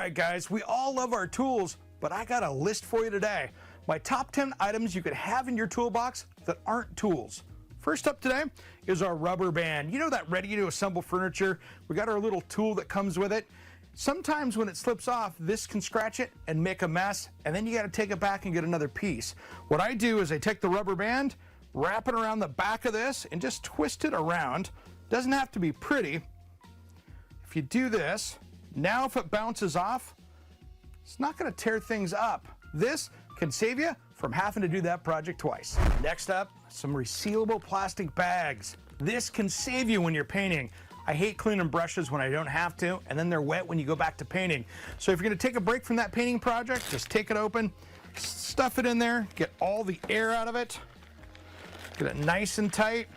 right, guys, we all love our tools, but I got a list for you today. My top 10 items you could have in your toolbox that aren't tools. First up today is our rubber band. You know that ready to assemble furniture? We got our little tool that comes with it. Sometimes when it slips off, this can scratch it and make a mess, and then you got to take it back and get another piece. What I do is I take the rubber band, wrap it around the back of this, and just twist it around. Doesn't have to be pretty. If you do this, now if it bounces off, it's not going to tear things up. This can save you from having to do that project twice. Next up, some resealable plastic bags. This can save you when you're painting. I hate cleaning brushes when I don't have to, and then they're wet when you go back to painting. So if you're going to take a break from that painting project, just take it open, stuff it in there, get all the air out of it, get it nice and tight,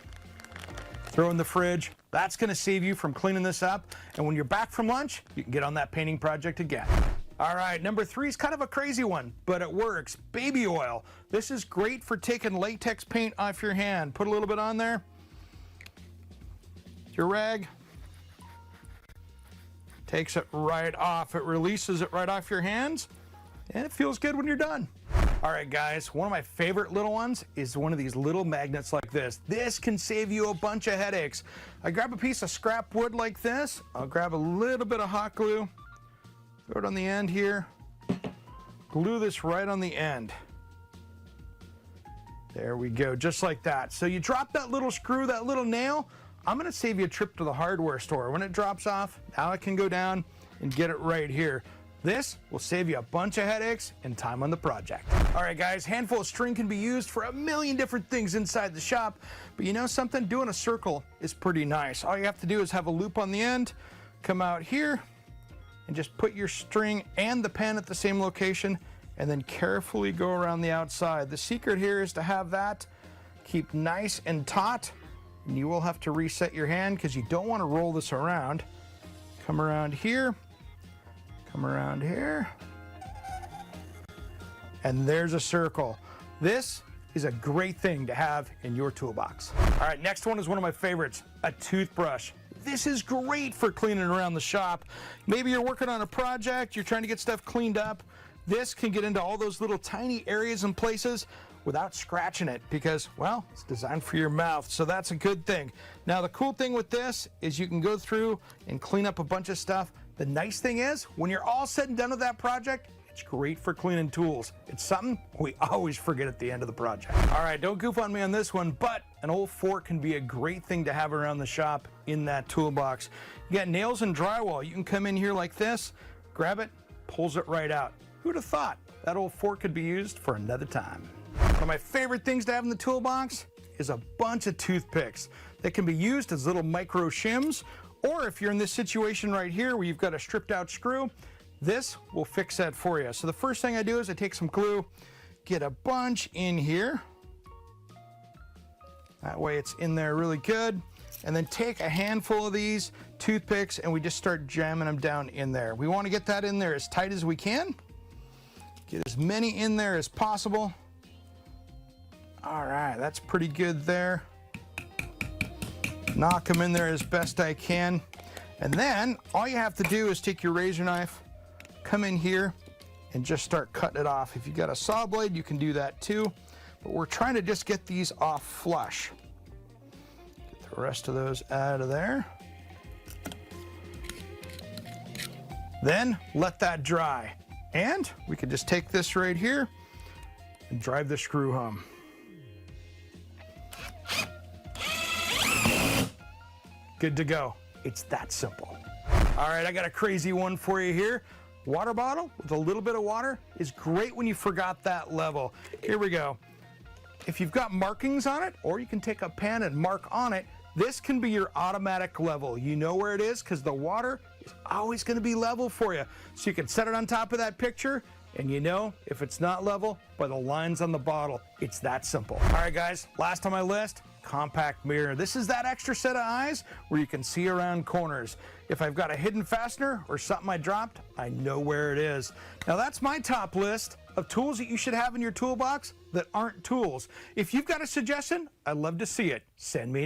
throw in the fridge. That's going to save you from cleaning this up, and when you're back from lunch, you can get on that painting project again. All right, number 3 is kind of a crazy one, but it works. Baby oil. This is great for taking latex paint off your hand. Put a little bit on there. Your rag takes it right off. It releases it right off your hands, and it feels good when you're done. All right, guys, one of my favorite little ones is one of these little magnets like this. This can save you a bunch of headaches. I grab a piece of scrap wood like this. I'll grab a little bit of hot glue, throw it on the end here, glue this right on the end. There we go, just like that. So you drop that little screw, that little nail, I'm gonna save you a trip to the hardware store. When it drops off, now I can go down and get it right here. This will save you a bunch of headaches and time on the project. All right, guys, handful of string can be used for a million different things inside the shop, but you know something? Doing a circle is pretty nice. All you have to do is have a loop on the end, come out here, and just put your string and the pen at the same location, and then carefully go around the outside. The secret here is to have that keep nice and taut, and you will have to reset your hand because you don't want to roll this around. Come around here, come around here, and there's a circle. This is a great thing to have in your toolbox. All right, next one is one of my favorites, a toothbrush. This is great for cleaning around the shop. Maybe you're working on a project, you're trying to get stuff cleaned up. This can get into all those little tiny areas and places without scratching it because, well, it's designed for your mouth, so that's a good thing. Now, the cool thing with this is you can go through and clean up a bunch of stuff. The nice thing is, when you're all said and done with that project, it's great for cleaning tools. It's something we always forget at the end of the project. All right, don't goof on me on this one, but an old fork can be a great thing to have around the shop in that toolbox. You got nails and drywall. You can come in here like this, grab it, pulls it right out. Who'd have thought that old fork could be used for another time? One of my favorite things to have in the toolbox is a bunch of toothpicks that can be used as little micro shims, or if you're in this situation right here where you've got a stripped out screw, this will fix that for you. So the first thing I do is I take some glue, get a bunch in here. That way it's in there really good. And then take a handful of these toothpicks and we just start jamming them down in there. We want to get that in there as tight as we can. Get as many in there as possible. All right, that's pretty good there. Knock them in there as best I can. And then all you have to do is take your razor knife, come in here, and just start cutting it off. If you've got a saw blade, you can do that too. But we're trying to just get these off flush. Get the rest of those out of there. Then let that dry. And we can just take this right here and drive the screw home. Good to go. It's that simple. All right, I got a crazy one for you here. Water bottle with a little bit of water is great when you forgot that level. Here we go. If you've got markings on it, or you can take a pen and mark on it, this can be your automatic level. You know where it is because the water is always going to be level for you. So you can set it on top of that picture, and you know if it's not level by the lines on the bottle. It's that simple. All right, guys, last on my list, compact mirror. This is that extra set of eyes where you can see around corners. If I've got a hidden fastener or something I dropped, I know where it is. Now that's my top list of tools that you should have in your toolbox that aren't tools. If you've got a suggestion, I'd love to see it. Send me